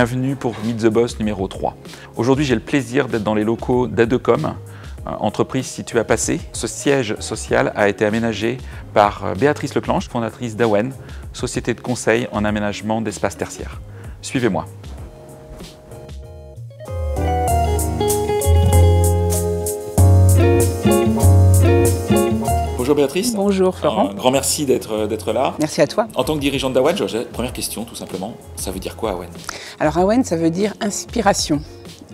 Bienvenue pour Meet the Boss numéro 3. Aujourd'hui, j'ai le plaisir d'être dans les locaux d'Adecom, entreprise située à Passé. Ce siège social a été aménagé par Béatrice Leclanche, fondatrice d'Awen, société de conseil en aménagement d'espaces tertiaires. Suivez-moi. Bonjour Béatrice. Bonjour Florent. Un grand merci d'être là. Merci à toi. En tant que dirigeante d'Awen, première question tout simplement, ça veut dire quoi Awen? Alors Awen, ça veut dire inspiration,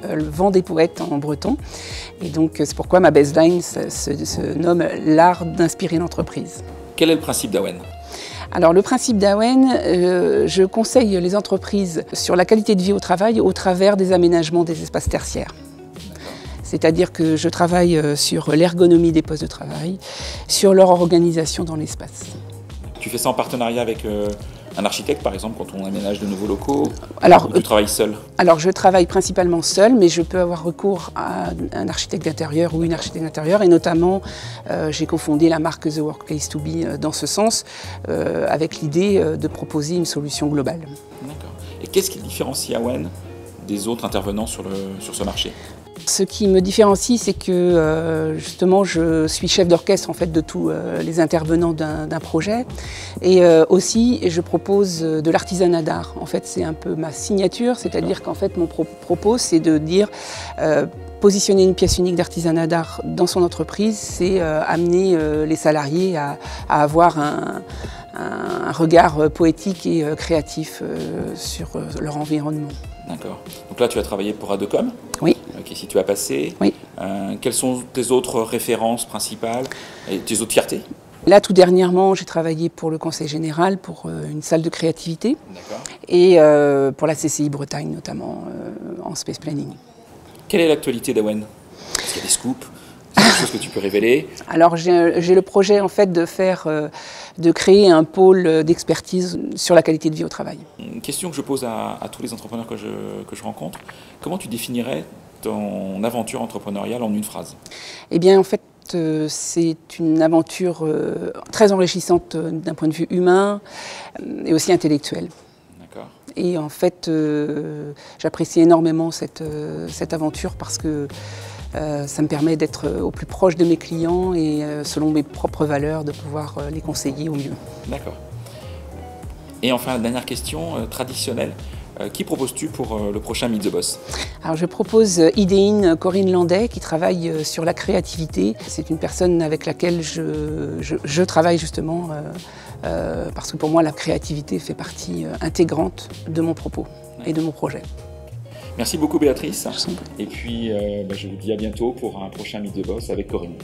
le vent des poètes en breton. Et donc c'est pourquoi ma baseline se nomme l'art d'inspirer l'entreprise. Quel est le principe d'Awen? Alors le principe d'Awen, je conseille les entreprises sur la qualité de vie au travail au travers des aménagements des espaces tertiaires. C'est-à-dire que je travaille sur l'ergonomie des postes de travail, sur leur organisation dans l'espace. Tu fais ça en partenariat avec un architecte, par exemple, quand on aménage de nouveaux locaux? Alors, ou tu travailles seul? Alors, je travaille principalement seul, mais je peux avoir recours à un architecte d'intérieur ou une architecte d'intérieur. Et notamment, j'ai cofondé la marque The Workplace to Be dans ce sens, avec l'idée de proposer une solution globale. D'accord. Et qu'est-ce qui différencie Awen des autres intervenants sur ce marché? Ce qui me différencie, c'est que justement, je suis chef d'orchestre en fait de tous les intervenants d'un projet, et aussi je propose de l'artisanat d'art. En fait, c'est un peu ma signature, c'est-à-dire qu'en fait, mon propos, c'est de dire positionner une pièce unique d'artisanat d'art dans son entreprise, c'est amener les salariés à avoir un regard poétique et créatif sur leur environnement. D'accord. Donc là, tu as travaillé pour Adecom. Oui. Qui est situé à Passé. Oui. Quelles sont tes autres références principales et tes autres fiertés? Là, tout dernièrement, j'ai travaillé pour le Conseil général, pour une salle de créativité. D'accord. Et pour la CCI Bretagne, notamment en space planning. Quelle est l'actualité d'Awen? Est-ce qu'il y a des scoops? C'est quelque chose que tu peux révéler? Alors j'ai le projet en fait de créer un pôle d'expertise sur la qualité de vie au travail. Une question que je pose à tous les entrepreneurs que je rencontre, comment tu définirais ton aventure entrepreneuriale en une phrase? Eh bien en fait c'est une aventure très enrichissante d'un point de vue humain et aussi intellectuel. D'accord. Et en fait j'apprécie énormément cette aventure parce que ça me permet d'être au plus proche de mes clients et selon mes propres valeurs de pouvoir les conseiller au mieux. D'accord. Et enfin, la dernière question traditionnelle, qui proposes-tu pour le prochain Meet the Boss? Alors je propose Idéine Corinne Landais qui travaille sur la créativité. C'est une personne avec laquelle je travaille justement parce que pour moi la créativité fait partie intégrante de mon propos et de mon projet. Merci beaucoup Béatrice. Et puis je vous dis à bientôt pour un prochain Meet the Boss avec Corinne.